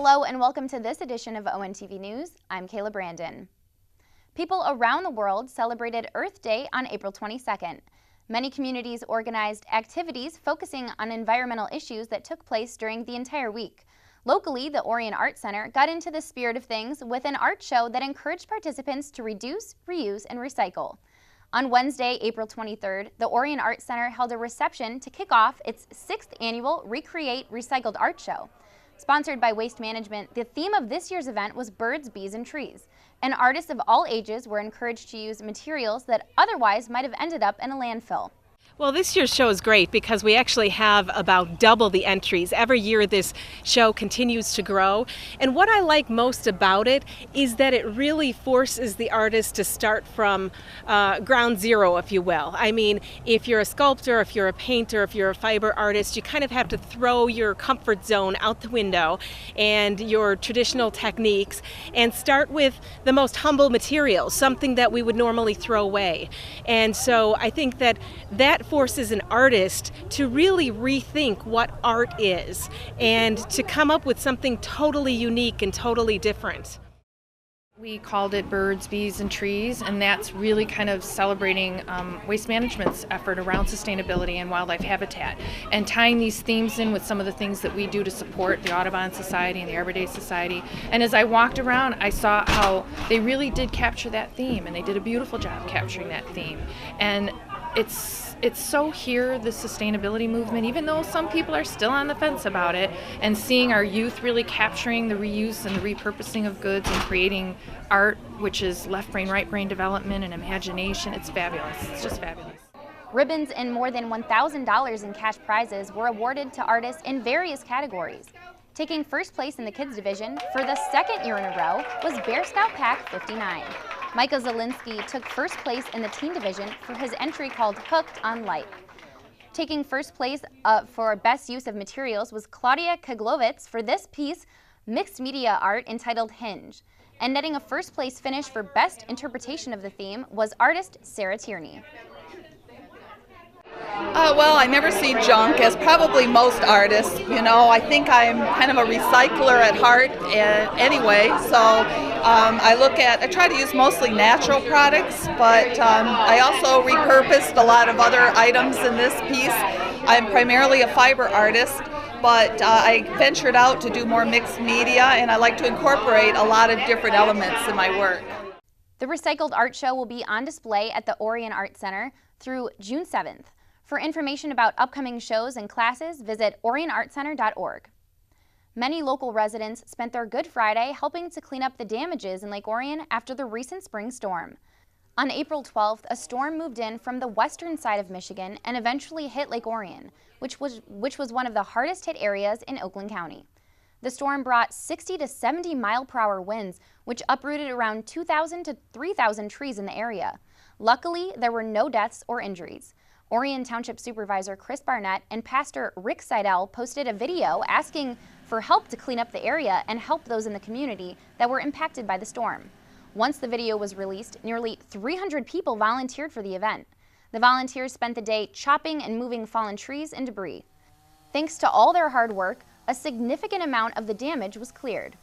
Hello and welcome to this edition of ONTV News. I'm Kayla Brandon. People around the world celebrated Earth Day on April 22nd. Many communities organized activities focusing on environmental issues that took place during the entire week. Locally, the Orion Art Center got into the spirit of things with an art show that encouraged participants to reduce, reuse, and recycle. On Wednesday, April 23rd, the Orion Art Center held a reception to kick off its 6th annual Recreate Recycled Art Show. Sponsored by Waste Management, the theme of this year's event was birds, bees, and trees. And artists of all ages were encouraged to use materials that otherwise might have ended up in a landfill. Well, this year's show is great because we actually have about double the entries. Every year this show continues to grow. And what I like most about it is that it really forces the artist to start from ground zero, if you will. I mean, if you're a sculptor, if you're a painter, if you're a fiber artist, you kind of have to throw your comfort zone out the window and your traditional techniques and start with the most humble materials, something that we would normally throw away. And so I think that forces an artist to really rethink what art is and to come up with something totally unique and totally different. We called it Birds, Bees, and Trees, and that's really kind of celebrating Waste Management's effort around sustainability and wildlife habitat, and tying these themes in with some of the things that we do to support the Audubon Society and the Arbor Day Society. And as I walked around, I saw how they really did capture that theme, and they did a beautiful job capturing that theme. And it's so here, the sustainability movement, even though some people are still on the fence about it, and seeing our youth really capturing the reuse and the repurposing of goods and creating art, which is left brain, right brain development and imagination. It's fabulous. It's just fabulous. Ribbons and more than $1,000 in cash prizes were awarded to artists in various categories. Taking first place in the kids division for the second year in a row was Bear Scout Pack 59. Micah Zielinski took first place in the teen division for his entry called Hooked on Life. Taking first place for best use of materials was Claudia Kaglovitz for this piece, mixed media art entitled Hinge. And netting a first place finish for best interpretation of the theme was artist Sarah Tierney. Well, I never see junk, as probably most artists. You know, I think I'm kind of a recycler at heart anyway, so I try to use mostly natural products, but I also repurposed a lot of other items in this piece. I'm primarily a fiber artist, but I ventured out to do more mixed media, and I like to incorporate a lot of different elements in my work. The Recycled Art Show will be on display at the Orion Art Center through June 7th. For information about upcoming shows and classes, visit orionartcenter.org. Many local residents spent their Good Friday helping to clean up the damages in Lake Orion after the recent spring storm. On April 12th, a storm moved in from the western side of Michigan and eventually hit Lake Orion, which was one of the hardest hit areas in Oakland County. The storm brought 60 to 70 mile-per-hour winds, which uprooted around 2,000 to 3,000 trees in the area. Luckily, there were no deaths or injuries. Orion Township Supervisor Chris Barnett and Pastor Rick Seidel posted a video asking for help to clean up the area and help those in the community that were impacted by the storm. Once the video was released, nearly 300 people volunteered for the event. The volunteers spent the day chopping and moving fallen trees and debris. Thanks to all their hard work, a significant amount of the damage was cleared.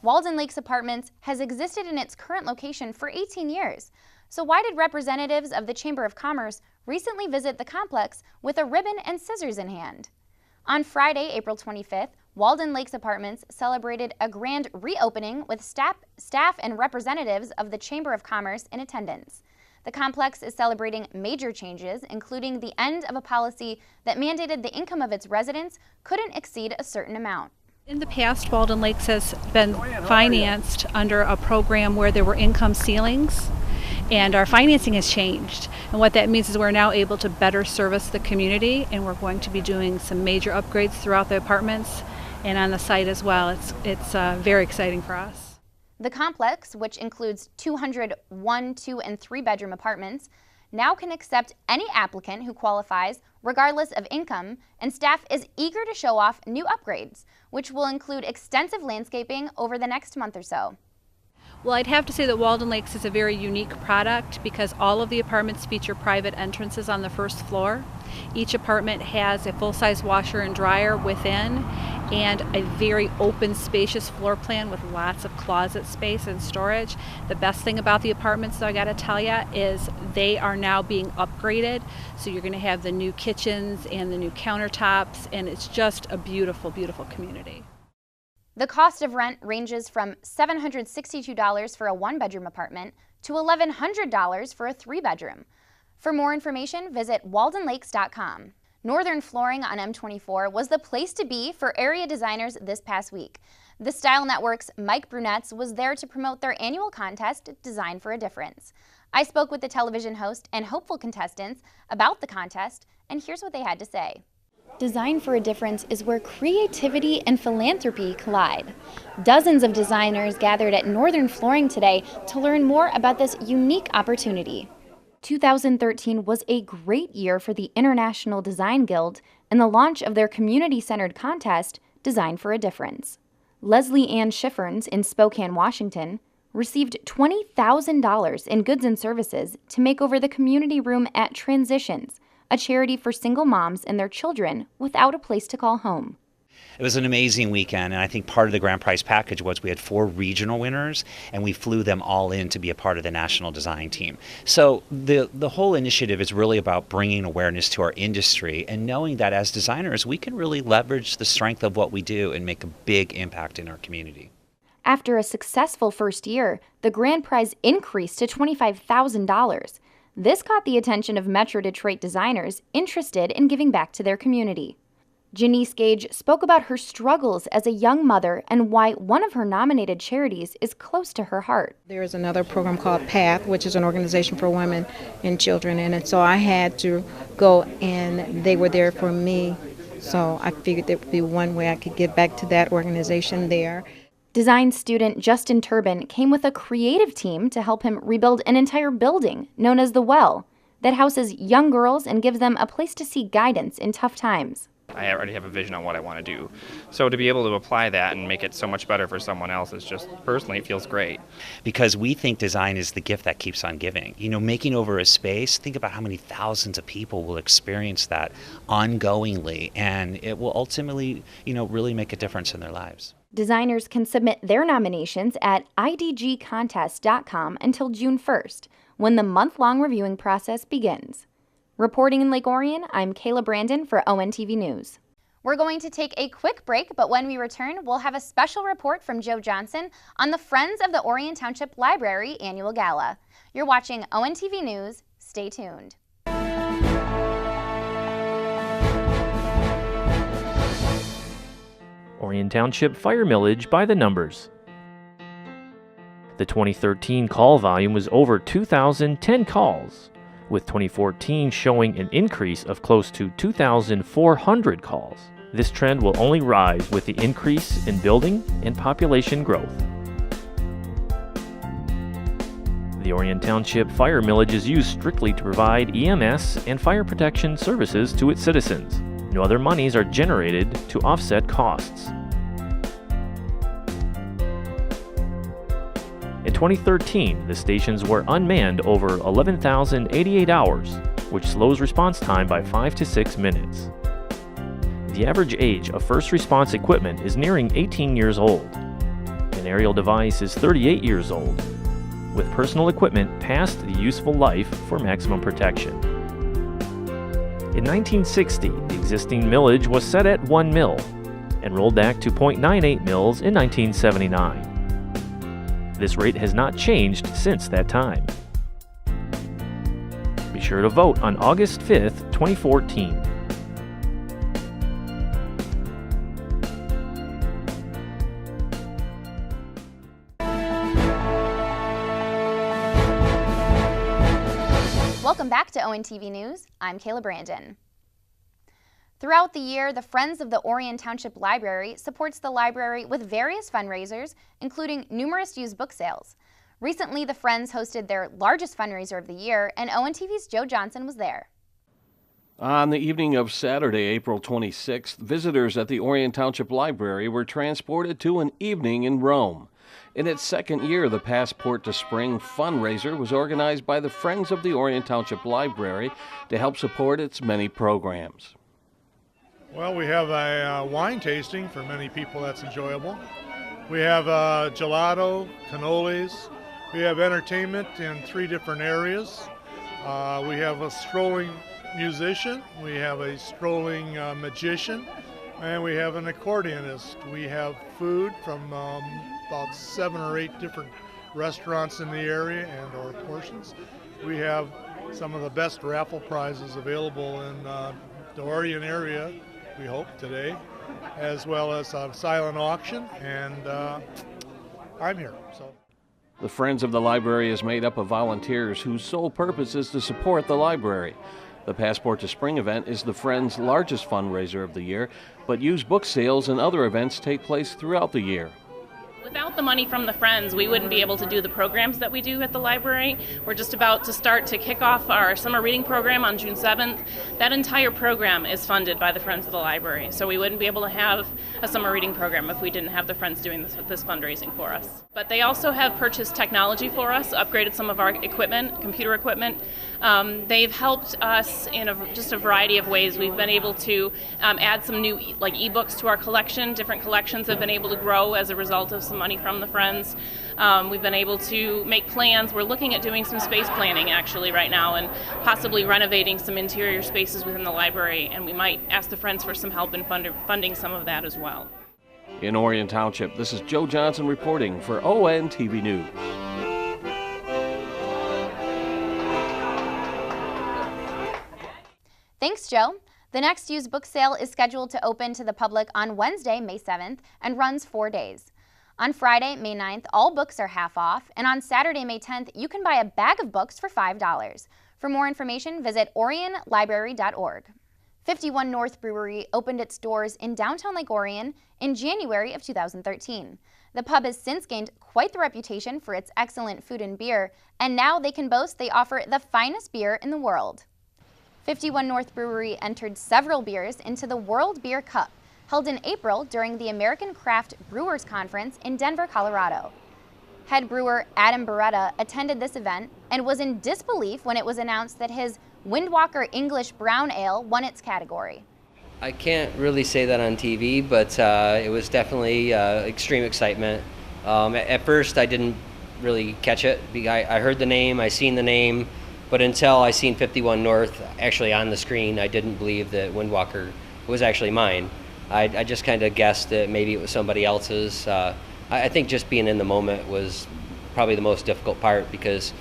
Walden Lakes Apartments has existed in its current location for 18 years. So why did representatives of the Chamber of Commerce recently visit the complex with a ribbon and scissors in hand? On Friday, April 25th, Walden Lakes Apartments celebrated a grand reopening with staff and representatives of the Chamber of Commerce in attendance. The complex is celebrating major changes, including the end of a policy that mandated the income of its residents couldn't exceed a certain amount. In the past, Walden Lakes has been financed under a program where there were income ceilings, and our financing has changed. And what that means is we're now able to better service the community, and we're going to be doing some major upgrades throughout the apartments and on the site as well. It's very exciting for us. The complex, which includes 200 1-, 2-, and 3-bedroom apartments, now can accept any applicant who qualifies, regardless of income, and staff is eager to show off new upgrades, which will include extensive landscaping over the next month or so. Well, I'd have to say that Walden Lakes is a very unique product because all of the apartments feature private entrances on the first floor. Each apartment has a full-size washer and dryer within and a very open, spacious floor plan with lots of closet space and storage. The best thing about the apartments, though, I gotta tell you, is they are now being upgraded. So you're gonna have the new kitchens and the new countertops, and it's just a beautiful, beautiful community. The cost of rent ranges from $762 for a one-bedroom apartment to $1,100 for a three-bedroom. For more information, visit waldenlakes.com. Northern Flooring on M24 was the place to be for area designers this past week. The Style Network's Mike Brunetz was there to promote their annual contest, Design for a Difference. I spoke with the television host and hopeful contestants about the contest, and here's what they had to say. Design for a Difference is where creativity and philanthropy collide. Dozens of designers gathered at Northern Flooring today to learn more about this unique opportunity. 2013 was a great year for the International Design Guild and the launch of their community-centered contest, Design for a Difference. Leslie Ann Schifferns in Spokane, Washington, received $20,000 in goods and services to make over the community room at Transitions, a charity for single moms and their children without a place to call home. It was an amazing weekend, and I think part of the grand prize package was we had 4 regional winners, and we flew them all in to be a part of the national design team. So the whole initiative is really about bringing awareness to our industry and knowing that as designers, we can really leverage the strength of what we do and make a big impact in our community. After a successful first year, the grand prize increased to $25,000. This caught the attention of Metro Detroit designers interested in giving back to their community. Janice Gage spoke about her struggles as a young mother and why one of her nominated charities is close to her heart. There is another program called PATH, which is an organization for women and children, and so I had to go, and they were there for me. So I figured there would be one way I could give back to that organization there. Design student Justin Turbin came with a creative team to help him rebuild an entire building known as The Well that houses young girls and gives them a place to seek guidance in tough times. I already have a vision on what I want to do. So to be able to apply that and make it so much better for someone else is just, personally, it feels great. Because we think design is the gift that keeps on giving. You know, making over a space, think about how many thousands of people will experience that ongoingly, and it will ultimately, really make a difference in their lives. Designers can submit their nominations at idgcontest.com until June 1st, when the month-long reviewing process begins. Reporting in Lake Orion, I'm Kayla Brandon for ONTV News. We're going to take a quick break, but when we return, we'll have a special report from Joe Johnson on the Friends of the Orion Township Library Annual Gala. You're watching ONTV News. Stay tuned. Orion Township Fire Millage by the numbers. The 2013 call volume was over 2,010 calls, with 2014 showing an increase of close to 2,400 calls. This trend will only rise with the increase in building and population growth. The Orion Township Fire Millage is used strictly to provide EMS and fire protection services to its citizens. No other monies are generated to offset costs. In 2013, the stations were unmanned over 11,088 hours, which slows response time by 5 to 6 minutes. The average age of first response equipment is nearing 18 years old. An aerial device is 38 years old, with personal equipment past the useful life for maximum protection. In 1960, the existing millage was set at 1 mil and rolled back to 0.98 mils in 1979. This rate has not changed since that time. Be sure to vote on August 5th, 2014. Welcome back to ONTV News. I'm Kayla Brandon. Throughout the year, the Friends of the Orion Township Library supports the library with various fundraisers, including numerous used book sales. Recently, the Friends hosted their largest fundraiser of the year, and ONTV's Joe Johnson was there. On the evening of Saturday, April 26th, visitors at the Orion Township Library were transported to an evening in Rome. In its second year, the Passport to Spring fundraiser was organized by the Friends of the Orion Township Library to help support its many programs. Well, we have a wine tasting for many people that's enjoyable. We have gelato, cannolis. We have entertainment in 3 different areas. We have a strolling musician. We have a strolling magician. And we have an accordionist. We have food from about 7 or 8 different restaurants in the area and or portions. We have some of the best raffle prizes available in the Orion area, we hope, today, as well as a silent auction, and I'm here. So. The Friends of the Library is made up of volunteers whose sole purpose is to support the library. The Passport to Spring event is the Friends' largest fundraiser of the year, but used book sales and other events take place throughout the year. Without the money from the Friends, we wouldn't be able to do the programs that we do at the library. We're just about to start to kick off our summer reading program on June 7th. That entire program is funded by the Friends of the Library, so we wouldn't be able to have a summer reading program if we didn't have the Friends doing this fundraising for us. But they also have purchased technology for us, upgraded some of our equipment, computer equipment. They've helped us in just a variety of ways. We've been able to add some new ebooks to our collection. Different collections have been able to grow as a result of some money from the Friends. We've been able to make plans. We're looking at doing some space planning actually right now and possibly renovating some interior spaces within the library, and we might ask the Friends for some help in funding some of that as well. In Orion Township, this is Joe Johnson reporting for ONTV News. Thanks, Joe. The next used book sale is scheduled to open to the public on Wednesday, May 7th, and runs 4 days. On Friday, May 9th, all books are half off, and on Saturday, May 10th, you can buy a bag of books for $5. For more information, visit orionlibrary.org. 51 North Brewery opened its doors in downtown Lake Orion in January of 2013. The pub has since gained quite the reputation for its excellent food and beer, and now they can boast they offer the finest beer in the world. 51 North Brewery entered several beers into the World Beer Cup, held in April during the American Craft Brewers Conference in Denver, Colorado. Head brewer Adam Beretta attended this event and was in disbelief when it was announced that his Windwalker English Brown Ale won its category. I can't really say that on TV, but it was definitely extreme excitement. At first I didn't really catch it. I heard the name, I seen the name, but until I seen 51 North actually on the screen, I didn't believe that Windwalker was actually mine. I just kind of guessed that maybe it was somebody else's. I think just being in the moment was probably the most difficult part because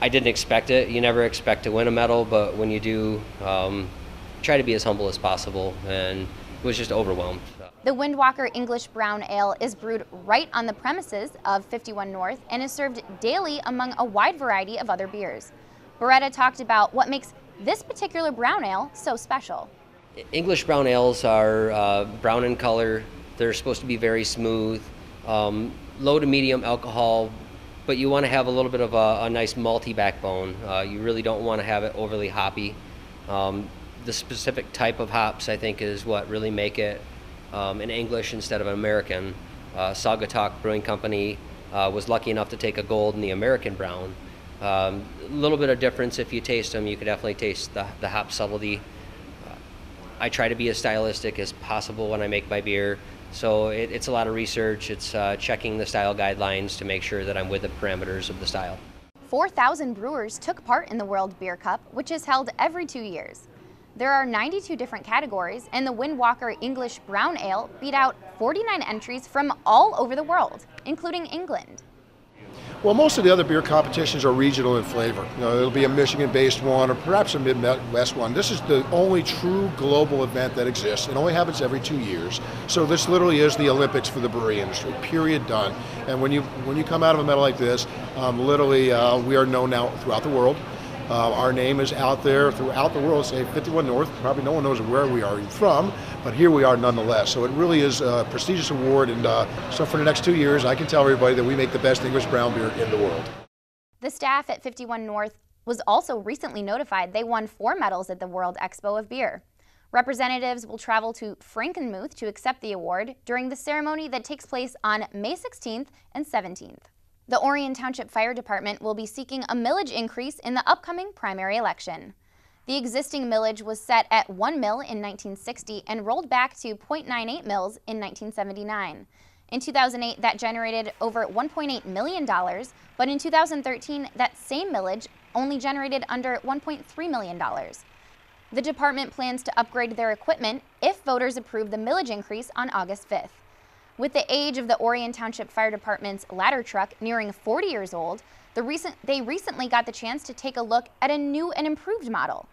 I didn't expect it. You never expect to win a medal, but when you do, try to be as humble as possible, and was just overwhelmed. The Windwalker English Brown Ale is brewed right on the premises of 51 North and is served daily among a wide variety of other beers. Beretta talked about what makes this particular brown ale so special. English brown ales are brown in color. They're supposed to be very smooth, low to medium alcohol, but you want to have a little bit of a nice malty backbone. You really don't want to have it overly hoppy. The specific type of hops, I think, is what really make it an English instead of an American. Saugatuck Brewing Company was lucky enough to take a gold in the American brown. A little bit of difference if you taste them. You can definitely taste the hop subtlety. I try to be as stylistic as possible when I make my beer, so it's a lot of research. It's checking the style guidelines to make sure that I'm with the parameters of the style. 4,000 brewers took part in the World Beer Cup, which is held every 2 years. There are 92 different categories, and the Windwalker English Brown Ale beat out 49 entries from all over the world, including England. Well, most of the other beer competitions are regional in flavor. You know, it'll be a Michigan-based one or perhaps a Midwest one. This is the only true global event that exists. It only happens every 2 years. So this literally is the Olympics for the brewery industry, period, done. And when you come out of a medal like this, literally we are known now throughout the world. Our name is out there throughout the world. Say 51 North, probably no one knows where we are from, but here we are nonetheless. So it really is a prestigious award, and so for the next 2 years, I can tell everybody that we make the best English brown beer in the world. The staff at 51 North was also recently notified they won 4 medals at the World Expo of Beer. Representatives will travel to Frankenmuth to accept the award during the ceremony that takes place on May 16th and 17th. The Orion Township Fire Department will be seeking a millage increase in the upcoming primary election. The existing millage was set at 1 mil in 1960 and rolled back to 0.98 mils in 1979. In 2008, that generated over $1.8 million, but in 2013, that same millage only generated under $1.3 million. The department plans to upgrade their equipment if voters approve the millage increase on August 5th. With the age of the Orion Township Fire Department's ladder truck nearing 40 years old, they recently got the chance to take a look at a new and improved model.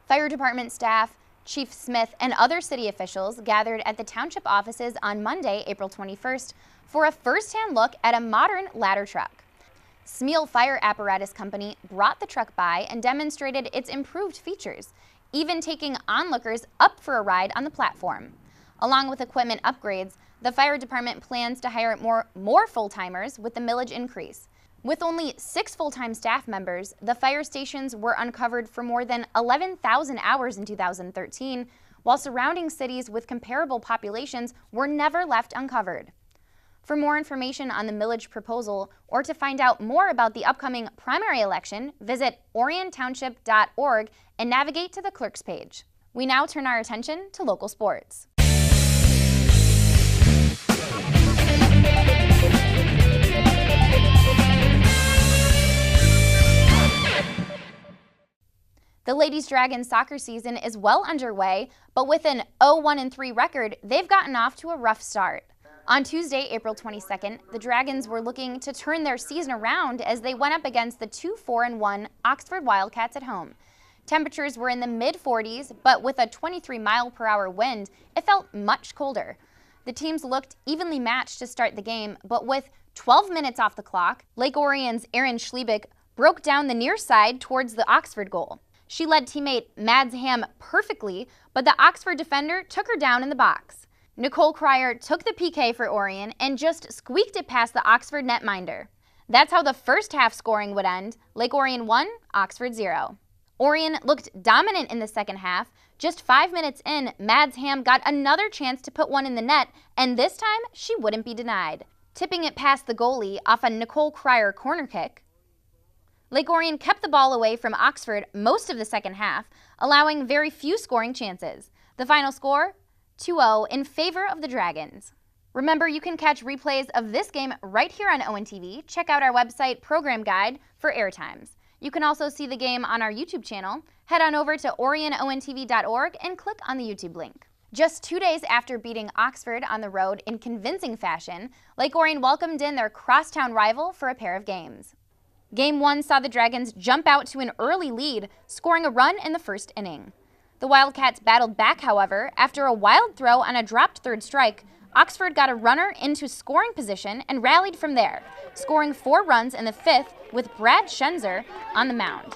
Fire department staff, Chief Smith, and other city officials gathered at the township offices on Monday, April 21st, for a first-hand look at a modern ladder truck. Smeel Fire Apparatus Company brought the truck by and demonstrated its improved features, even taking onlookers up for a ride on the platform. Along with equipment upgrades, the fire department plans to hire more full-timers with the millage increase. With only 6 full-time staff members, the fire stations were uncovered for more than 11,000 hours in 2013, while surrounding cities with comparable populations were never left uncovered. For more information on the millage proposal or to find out more about the upcoming primary election, visit oriontownship.org and navigate to the clerk's page. We now turn our attention to local sports. The Ladies Dragons soccer season is well underway, but with an 0-1-3 record, they've gotten off to a rough start. On Tuesday, April 22nd, the Dragons were looking to turn their season around as they went up against the 2-4-1 Oxford Wildcats at home. Temperatures were in the mid-40s, but with a 23-mile-per-hour wind, it felt much colder. The teams looked evenly matched to start the game, but with 12 minutes off the clock, Lake Orion's Erin Schliebig broke down the near side towards the Oxford goal. She led teammate Mads Ham perfectly, but the Oxford defender took her down in the box. Nicole Cryer took the PK for Orion and just squeaked it past the Oxford netminder. That's how the first half scoring would end. Lake Orion 1, Oxford 0. Orion looked dominant in the second half. Just 5 minutes in, Mads Ham got another chance to put one in the net, and this time she wouldn't be denied, tipping it past the goalie off a Nicole Cryer corner kick. Lake Orion kept the ball away from Oxford most of the second half, allowing very few scoring chances. The final score, 2-0 in favor of the Dragons. Remember, you can catch replays of this game right here on ONTV. Check out our website program guide for airtimes. You can also see the game on our YouTube channel. Head on over to orionontv.org and click on the YouTube link. Just 2 days after beating Oxford on the road in convincing fashion, Lake Orion welcomed in their crosstown rival for a pair of games. Game 1 saw the Dragons jump out to an early lead, scoring a run in the first inning. The Wildcats battled back, however. After a wild throw on a dropped third strike, Oxford got a runner into scoring position and rallied from there, scoring 4 runs in the 5th with Brad Schenzer on the mound.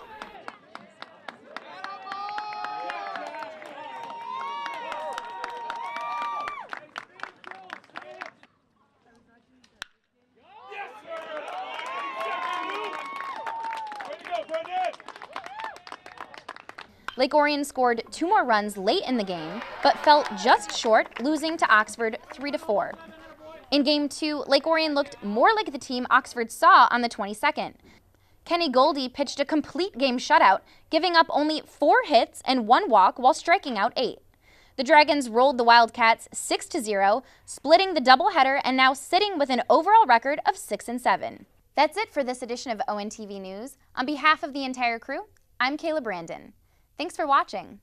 Lake Orion scored 2 more runs late in the game, but fell just short, losing to Oxford 3-4. In Game 2, Lake Orion looked more like the team Oxford saw on the 22nd. Kenny Goldie pitched a complete game shutout, giving up only 4 hits and 1 walk while striking out 8. The Dragons rolled the Wildcats 6-0, splitting the doubleheader and now sitting with an overall record of 6-7. That's it for this edition of ONTV News. On behalf of the entire crew, I'm Kayla Brandon. Thanks for watching.